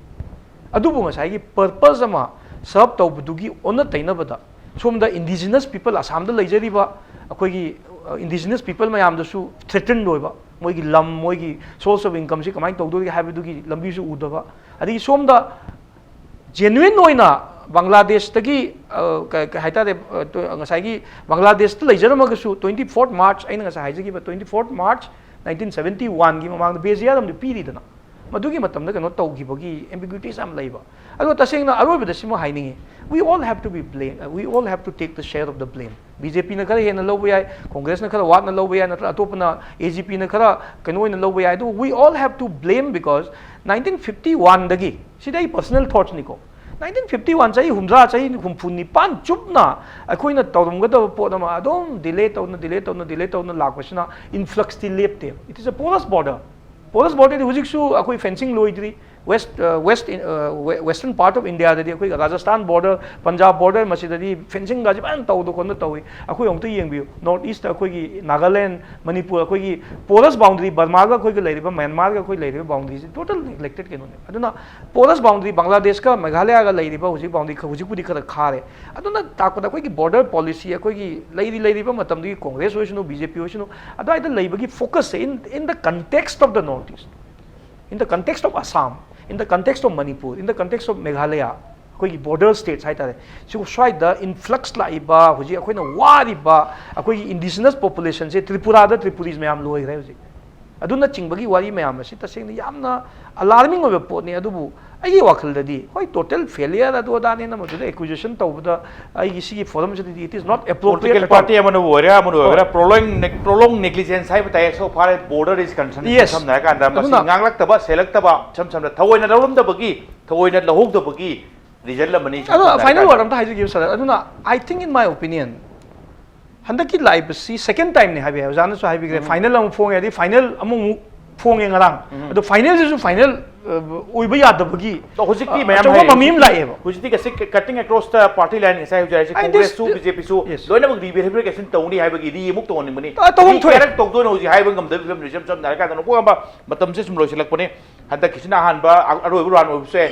अदुबु ngасai की पर्पस अमा सब तौबदुगी ओन तैनबदा सोमदा इंडिजिनस पीपल असम दा लेजरिबा अखोगी इंडिजिनस पीपल मयामदसु थ्रेटन होइबा मोइगी लम मोइगी सोर्स ऑफ इनकम सी कमाई तौदोगी हाइबदुगी लंबीसु उदबा अदगी सोमदा जेन्युइन होइना बांग्लादेश तगी हाइतारे ngасai की बांग्लादेश त लेजरमगसु 24 मार्च अइना ngасai हाइजगिबा 24 मार्च 1971 की ममांग बेजिया दम पीरीदना मदुगी मतम कनो तौगिबगी एम्बिग्युइटीज आम लैबा अदो तसेंगना अरोबद सिमो हाइनिंगे we all have to be blame we all have to take the share of the blame BJP न खरा हेन लौब याय कांग्रेस न खरा वाट न लौब याय नत्र अतोपना एजीपी न खरा कनो न लौब याय दो we all have to blame because 1951 दगी सिदाई पर्सनल थॉट्स निको 1951 चाहिए हुमजा चाहिए हुमफुनी पान चुपना अखोइना तौरमगदब पोदमा अदोम डिले तौना लाखबसिना इन्फ्लक्स ति लेप्ते it is a porous border हुजिकसु अखोई फेंसिंग लोइद्री वेस्टर्न पार्ट ऑफ इंडिया ददी अखोई राजस्थान बॉर्डर पंजाब बॉर्डर मसिददी फेंसिंग गाजी बान तौदो कोन तौई अखोई ओंतो येंबियो नॉर्थ ईस्ट अखोई नागालैंड मणिपुर अखोई पोरस बाउंड्री बर्मा गा अखोई लेरिबा म्यांमार गा अखोई लेरिबा बाउंड्री टोटल नेग्लेक्टेड केनो ने अदुना पोरस बाउंड्री बांग्लादेश का मेघालय गा लेरिबा हुजिक बाउंड्री हुजिकपुदी खरा खारे अदुना ताकदा अखोई बॉर्डर पॉलिसी अखोई लेरिबा मतमदी कांग्रेस होइसनो बीजेपी होइसनो अदाइदा लेबगी focus in the context of the North East in the context of Assam, in the context of Manipur, in the context of Meghalaya, कोई border states हाई तारे सिगु स्वाइदा influx लाइबा हुजी अखोइना वारिबा अखोई indigenous population से त्रिपुरा दा त्रिपुरीज में हम लोई रहे हुजी अदुना चिंगबगी वारी में हम से तसेंग यामना alarming ओबे पोने अदुबु आई वाखल ददी होय total failure अदु दाने न मदुदा acquisition तौबदा आई सिगी forum से it is not appropriate political party amanu wora prolong negligence hai batai so far as border is concerned sam na kan da mas nganglak taba selak taba sam da thawoina rawum da bagi thawoina lahok da bagi result la mani final word am ta haji give sir aduna I think in my opinion handaki live see second time ne habi jana so habi final am phone adi final amu phone ngarang ado final is final oiba yadabagi to hojiki mayam hai mamim laeba hojiti ka cutting across the party line sai hojai se congress su bjp su loina bag verification tawni haibagi ri muk to ni mani tawum correct to do no hoji haiba ngam da film result sam na ka no ko ba matam se sum lo silak pone handa kisina han ba aroi ran ob se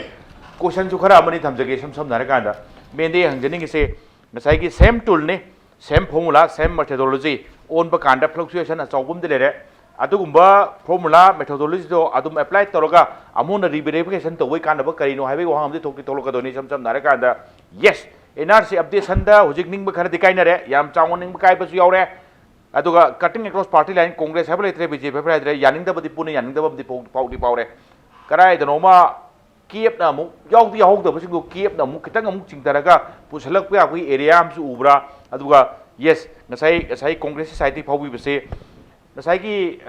question su khara mani thamjage sam na ka da mende hangjaning se ngasai ki same tool ne same formula same methodology on ba kanda fluctuation a chawbum de le अदुगुंबा formula methodology तो अदुम apply तौरगा Amun रिवेरिफिकेशन तो वही कांडब करीनो highway वहां हमदे थोकी तोलकदोनी सम नारे कांदा yes NRC updation दा हुजिक निंग खर दिकाइनरे याम चांगोन निंग काय Basu यावरे aduga cutting across party line Congress have letre BJP have letre yaningdabadi pune yaningdabadi paudi paure karai the noma Kiev na mu yaw di yaw da basing Kiev na mu kitang amuk chingtaraga pusalak pa kui area am su ubra aduga yes ngasai Congress society phawi base ngasai ki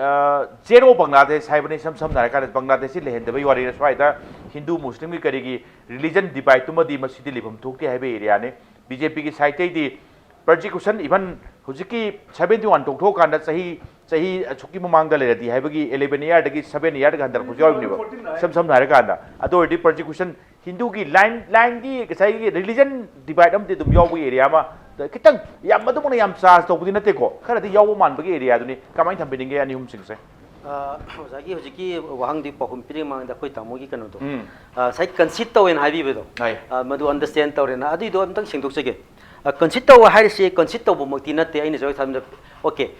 zero Bangladesh haibani sam na ka Bangladesh lehen da bai wari swai da Hindu Muslim ki karigi religion divide tuma di masjid libam thokti haibe area ne BJP ki side di persecution even hujiki 71 tokthok kanda sahi chuki mamang da le di haibagi 11 year dagi 7 year ga handar pujau ni ba sam na kanda ado di persecution Hindu ki line di sai religion divide am di dum yaw area ma kitang yam madu mon yam charge to budina te ko khara di yaw man bagi area duni kamai tham bining ge ani hum sing se ozagi hujiki wahang di pahum piri mang da koi tamogi kanu do sai concede to en haibi bedo madu understand to rena adi do amtang singdok sege concede to hairisi concede to bumukti nate aina joi tham okay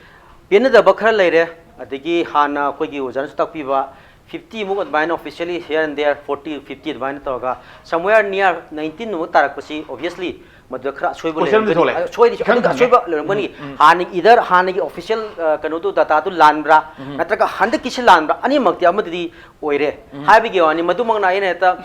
pena da bakhra leire adigi hana koi gi ojan stock piba 50 muk advine officially here and there 40 50 advine toga somewhere near 19 mu tarak pasi obviously madakra soibo le soidi soiba lermani hani either hani official kanu data tu lanbra natraka hande kisi lanbra ani makti amadi oire haibi ge ani madumang na ine ta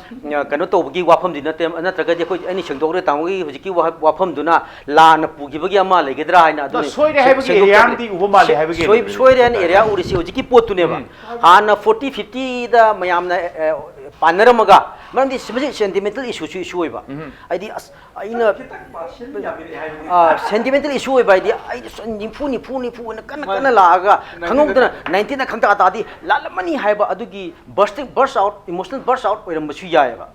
kanu to gi wafam din nate natraka je koi ani sengdogre tamugi hujiki wafam duna lan pugi bagi ama legedra haina adu soide haibi ge area di ubama le haibi ge soide an area urisi hujiki potu ne ba hana 40 50 da mayam na panaramaga marandi sentimental issue issue oiba aidi aina sentimental issue oiba aidi nifu na kana laaga khangongdana 19 na khangta atadi lalamani haiba adugi burst out emotional burst out oirambasu yaeba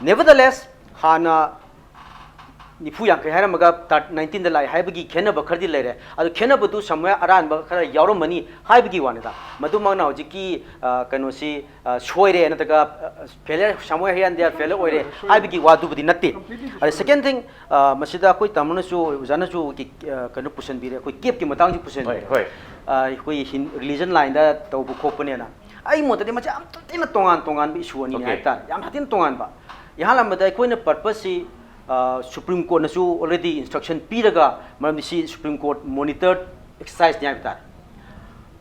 nevertheless hana nifu yang kai haramaga 19 da lai haibagi khenaba khardi lere adu khenaba du samaya aran ba khara yauromani haibagi wanida madu mangna hojiki kano si soire na taga failure samaya here and there failure oire haibagi wadu budi natte second thing masida koi tamna su jana su ki kano pusan bire koi kep ki matang ji pusan hoi koi religion line da tawbu khopane na ai motade macha am tina tongan bi issue ani ne ta yam hatin tongan ba yahala madai koi na purpose si Supreme Court nasu already instruction piraga maram si Supreme Court monitored exercise nya bita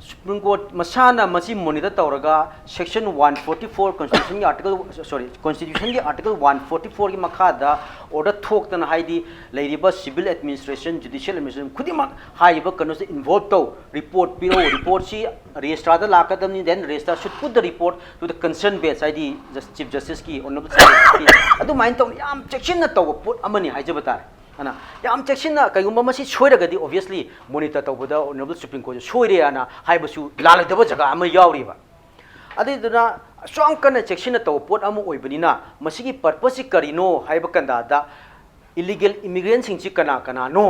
Supreme Court masana masi monitor tawraga section 144 constitution ki article 144 ki makha da order thok tan haidi leiriba civil administration judicial administration khudima haiba kanu se involved to report si registrar da lakadam then registrar should put the report to the concerned base id chief justice ki honorable ki adu mind to yam section na to put amani haijabata ana yam section na kayumba masi choiraga di obviously monitor tawbada honorable Supreme Court choire ana haibasu laladaba jaga ama yauriba adiduna strong kana section na taw pot amu oibanina masigi purpose karino haiba kanda da illegal immigrants sing chi kana no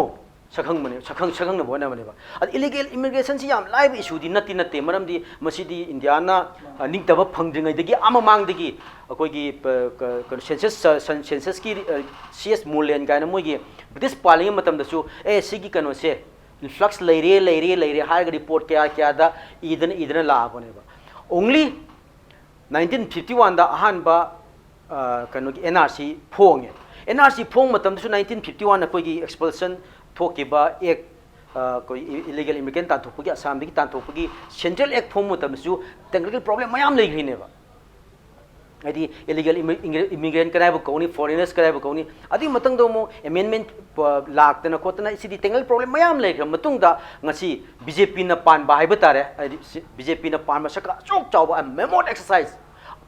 sakhang na bona mane ba ad illegal immigration si yam live issue di nati maram di masidi India na ningtaba phangdringai dagi ama mang dagi akoi gi census ki CS Mulen ga na moi gi British parliament matam da su sigi kano se influx leire har report kya da idana la bane ba only 1951 da ahan ba kano ki NRC phong matam da su 1951 na koi gi expulsion thokiba ek koi illegal immigrant tan thopagi Assam gi tan thopagi central act phong matam su technical problem mayam leigri ne ba adi illegal immigrant kanai ba koni foreigners kanai ba koni adi matang do mo amendment laktana khotana sidi technical problem mayam leigri matung da ngasi BJP na pan ba haiba tare BJP na pan ma saka chok chaw ba memo exercise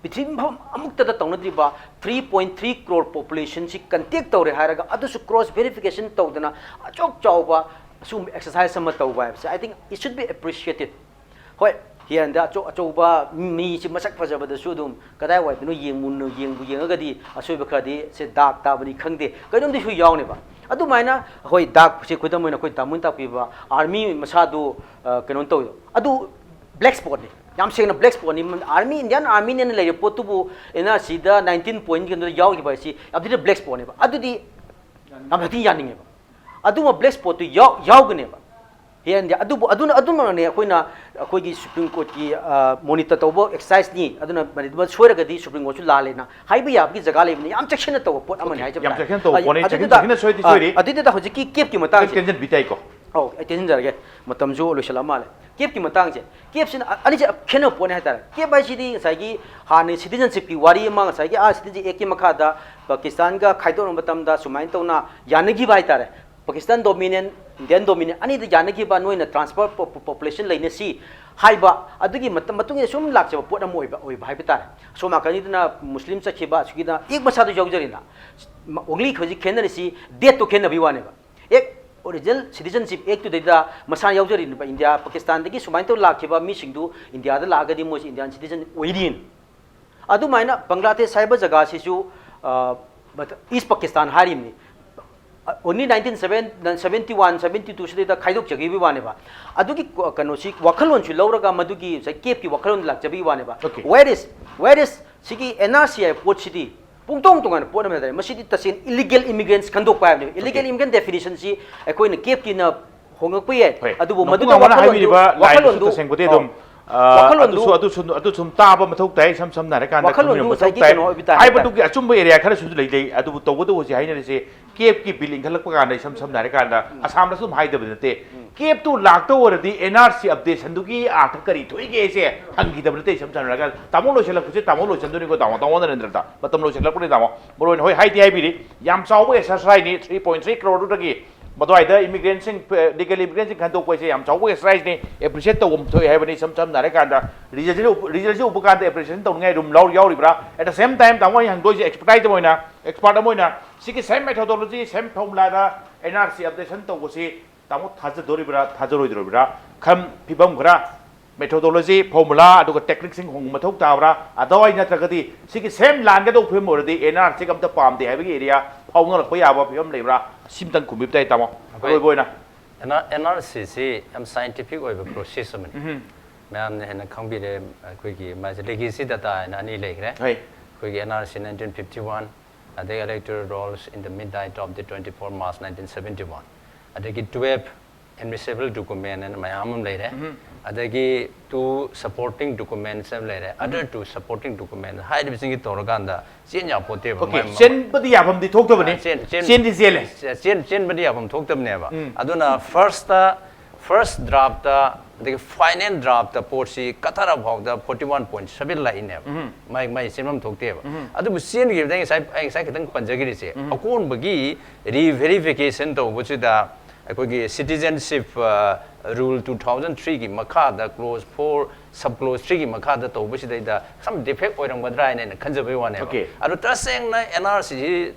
Pitrim amukta da tawnadri ba 3.3 crore population si contact tawre haraga adu su cross verification tawdana achok chawba su exercise sama tawba I think it should be appreciated hoi here and there achok mi si masak phajaba da su dum kadai wai no yengbu di asoi ba khadi se dak ta bani khangde kaidom di su yaune ba adu maina hoi dak se khudam moina koi tamun ta pi ba army masadu kanon taw adu black spot ni yam seng na black spot ni army Indian army ne le report tu bu NRC da 19 point ke andar yaw ki ba si abdi black spot ne ba adu di am hati yaning ba adu ma black spot tu yaw gane ba here and adu ma ne koina koi gi Supreme Court ki monitor to bo exercise ni aduna mari ba choira ga di Supreme Court chu la le na hai ba yab ki jaga le ni am section to pot amani hai jab yam section to pone section soi adi da hoji ki kep ki mata tension bitai ko oh attention jarge matam jo loisala male kep ki matang je kep sin ani je khena pone ha tar kep bai sidi sai gi hani citizenship ki wari ma sai gi a citizenship ek ki makha da Pakistan ga khaidor matam da sumain to na yanagi bai tar Pakistan dominion Indian dominion ani da yanagi ba noina transfer population laine si haiba adugi matung sum lak chaba pot amoi ba oi bai tar so ma kani na muslim sa khiba sugi da ek basa do jawjari na only khoji khenna si date to khenna bi wane ba ek original citizenship act to da masa yaujari ba India Pakistan dagi sumain to lak khiba mi singdu India da laga di mo Indian citizen oirin adu maina Bangladesh saiba jaga si ju East Pakistan harim ni only 1971 72 se da khaidok jagi bi wane ba adugi kano si wakhalon chu lauraga madugi sai kep ki wakhalon lak jabi wane ba where is sigi NRC port city pungtong tongan port ma da masidi tasin illegal immigrants khandok pa ne illegal immigrant definition si ekoi ne kep ki na hongak pa ye adubu maduga wakhalon du sengbote dum adu sum taba mathok tai sam sam na kan da ai batu ki achumba area khara su lei lei adu to bodo si haina se kep ki billing khalak pa kan sam sam na kan da asam da sum hai da bate kep tu lak to ordi NRC updation du ki ath kari thoi ge se hangi da bate sam sam na kan tamol lo selak se tamol lo chandu ni ko tawa tawa Narendra ta matam lo selak puri tawa boro hoi hai ti hai bi yam chaw bo exercise ni 3.3 crore du gi badoi da immigrant sing legal immigrant sing khandok ko se yam chaw bo exercise ni appreciate to thoi hai bani sam sam na kan da result upakan da appreciation to ngai rum law yaw ri bra at the same time tamoi hang doi expertise moina expert moina sigi same methodology same formula da NRC updation to ko se tamo thaja dori bra thaja roi dori bra kham pibam gra methodology formula aduga technique sing hong mathok ta bra adawai na tragadi sigi same lan ga do phim ordi NRC kam ta pam de habi area phong ngak pa ya ba phim le bra simtan khumi tai tamo roi boina NRC se am scientific oi process man ma'am ne na khang bi de koi ki ma legacy data na ni le gre koi ki NRC 1951 the electoral rolls in the midnight of the 24 March 1971 adagi 12 admissible document and mayam later adagi 2 supporting documents later other 2 supporting documents high division ki toraganda chenya pote ba okay chen badi yabam di thok to bani chen di sele chen badi yabam thok tab ne ba aduna first draft the final draft the porsi katara bhog the 41.7 line ne mai simam thokte ba adu sien gi dang sai kitang panjagi se akon bagi re-verification to bu da akoi citizenship rule 2003 gi makha da clause 4 sub clause 3 gi makha da to bu da some defect oirang badra ne khanjabai wane ba adu taseng na NRC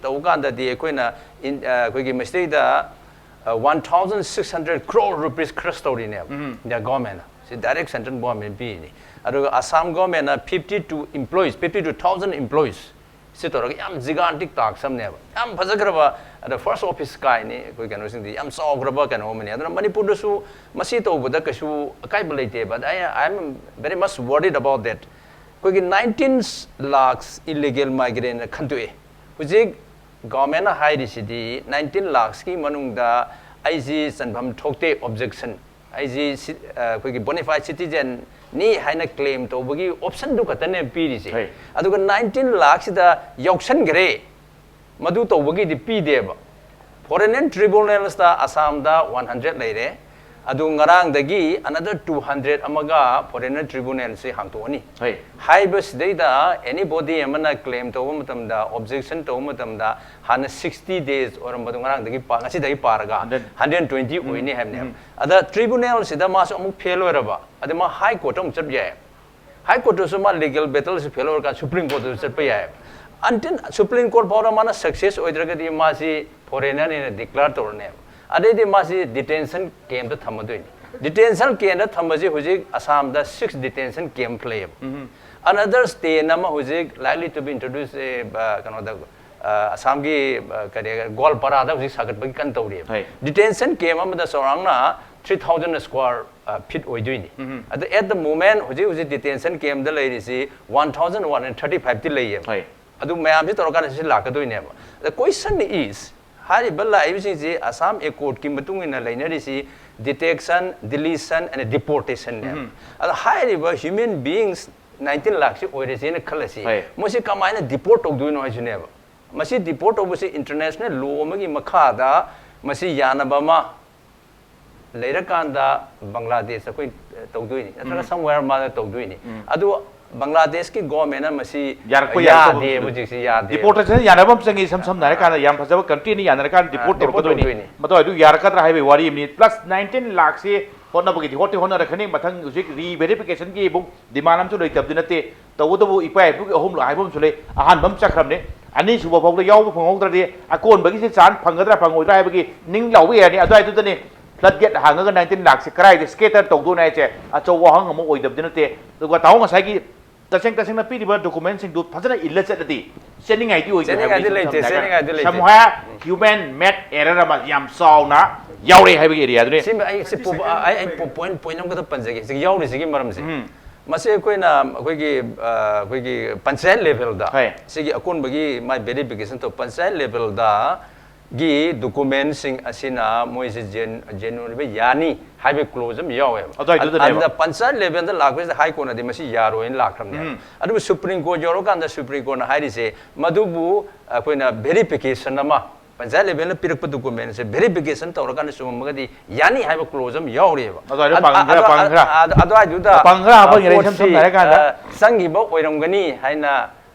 to gan da di akoi na akoi gi mistake da 1,600 crore rupees custody ne the government so direct central government be ni adu Assam government 52,000 employees se to yam gigantic tax sam ne yam phajagraba the first office kai ni koi kan sing di yam sograba kan ho mani adu Manipur da su masi to boda kasu kai balite but I am very much worried about that koi 19 lakhs illegal migrant khantu hujik government high city 19 lakhs ki manung da IG sanbam thokte objection IG koi bona fide citizen ni haina claim to bagi option du katane piri se aduga 19 lakhs da yauksan gre madu to bagi di pi deba foreign tribunals da Assam da 100 leire adu ngarang dagi another 200 amaga foreign tribunal se hangtoni high bus data anybody amana claim to matam da objection to matam da han 60 days or madu ngarang dagi pa ngasi dagi paraga 120 oini hamne ada tribunal se da mas amuk fail oraba adama high court am chap ya high court so ma legal battle se fail or ka supreme court se chap ya until supreme court bora mana success oidraga di ma si foreigner ne declare torne adedi masi detention camp da thamadoi detention camp da thamaji hujik Assam da 6 detention camp play another state nama hujik likely to be introduced kano da Assam gi kare Golpara da hujik sagat bagi kan tawri detention camp am da sorang na 3,000 square feet oidoi ni at the moment hujik detention camp da lai si 1,135 ti lai adu mayam ji torokan si lakadoi ne the question is hari balla ibisi Assam accord ki matung ina lainarisi detection deletion and deportation ne ada high human beings 19 lakhs oirese ne khalasi mosi kamaina deport of duino ajune ba masi deport of se international law magi makha da masi yanaba ma lerakanda Bangladesh akoi tawdoi ni natra somewhere ma tawdoi ni adu Bangladesh ki government na masi ya de mujik si ya de deportation yanabam changi sam nare kana yam phajaba country ni yanara kan deport torkodoni mato adu yarakatra haibe wari ni plus 19 lakh se honna bagi hote honna rakhani mathang ujik re verification ki bu dimanam chu loi tabdi nate tawudabu ipai bu ahum lo haibum chule ahan bam chakramne ani suba phok da yaw phong tradi akon bagi se chan phangadra phangoidra haibagi ning lawi ani adu ai tu ne floodgate hangaga 19 lakh se krai de skater tawdu nai che acho wa hang mo oidabdi nate duga taw ngasai ki taseng taseng na pidi ba document sing du phajana illa chatadi sending id oi samha human made error ma yam saw na yaure hai bi area du ne sim ai se ai point nam ka panjage se yaure se gi maram se mase koina koi gi panchayat level da se gi akon bagi my verification to panchayat level da gi document sing asina moi se genuine be yani hai be close am yawe and panchayat level da lagwe high court na de masi yaro in lakram ne adu supreme court joro kan da supreme court na hai se madubu koina verification ama panchayat level na pirak document se verification tawra kan sum magadi yani hai be close am yaure ba adu ai da pangra ba ngere sam nare kan da sangi ba oiram gani haina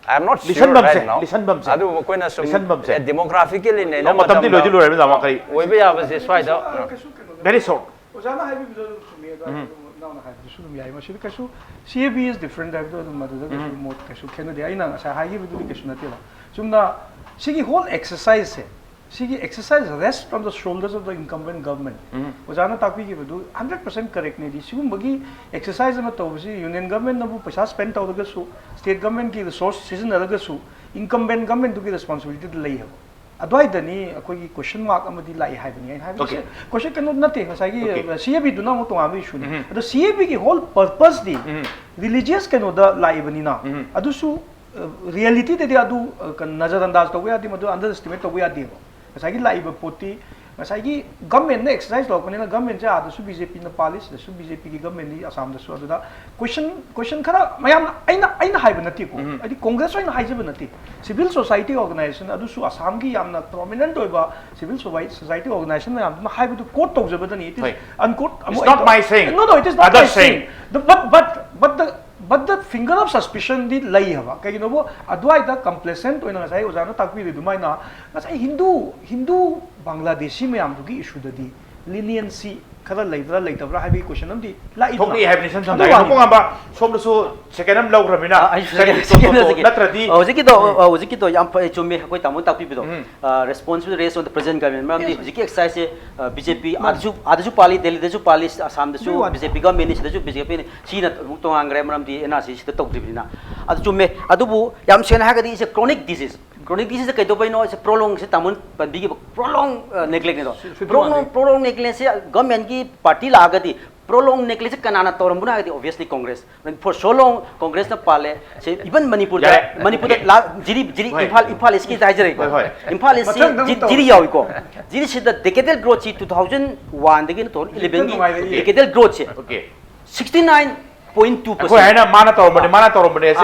I am not listen sure right now. Listen bam se. Adu koina sum demographically ne no matam di loji lore me da kari oi be ya ba se swai da very short ojana hai bi bido sumi da na na hai bisu mi ai ma shi kasu CAB is different da bido ma da mo kasu kenu de ai na sa hai bi bido kasu na te la sumna sigi whole exercise se sigi exercise rests from the shoulders of the incumbent government ojana takwi gi bido 100% correct ne di sigum bagi exercise ma to si union government na bu paisa spend taw da su state government ki resource season na da su incumbent government to ki responsibility de lei ha adwai dani akoi question mark amadi lai hai bani hai hai question cannot nothing sai gi CAB du na mo to ami issue ni ado CAB ki whole purpose di religious cannot da lai bani na adu su reality de adu nazar andaz to ya di madu underestimate to ya di sai gi lai ba poti sai gi government ne exercise lo kone na government ja adu su BJP na police da su BJP ki government ni Assam da su adu da question khara mayam aina hai ba nati ko adi congress aina hai ba nati civil society organization adu su Assam gi yamna prominent oi ba civil society organization na yamna hai ba du quote to jaba da ni it is unquote it's not my saying no it is not my saying but the finger of suspicion di lai haba kai no bo adwai da complacent oina sai ojana takwi du mai na sai hindu bangladeshi me am du gi issue da di leniency khara laibra laitabra habi question am di lai thokni have nation sam dai ko ngamba som da su second am law ramina natradi hojiki to yam chume koi tamun takpi bido responsible race on the present government mam di hojiki exercise BJP adu pali Delhi deju pali Assam deju BJP government ni deju BJP ni china to angre mam di NRC sida tokdribina adu chume adu bu yam sena ha gadi is a chronic disease kai do bai no is prolong se tamun panbi gi prolong neglect ne do prolong neglect se government ki party la gadi prolong neglect se kanana toram buna gadi obviously Congress for so long Congress na pale se even Manipur jiri Imphal is ki dai Imphal is jiri yawi ko jiri se the decadal growth 2001 degi to 11 gi decadal growth se okay 69.2% ko hai na mana torbane se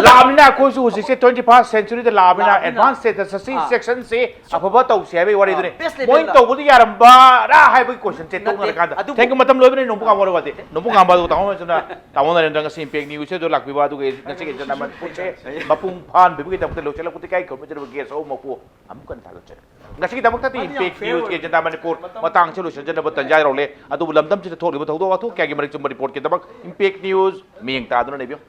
lamina ko su se 21st century de lamina advanced status section se afaba taw se bai wari dune point to budi yaram ba ra hai bai question se to ngar ka thank you matam loibne nompu kam wala wate nompu kam ba do taw na taw na rendang se impact news se do lakbi ba do ge ngase ge jana man puche mapung phan bi ge tamte lo chela puti kai ko me jero ge so mapu am kan ta lo che ngase ge tamta ti impact news ge jana manipur matang solution jana ba tanjai ro le adu lamdam se thok li ba thok do wa thok kya ge mari chum report ke tabak impact news ming ta do na ne bio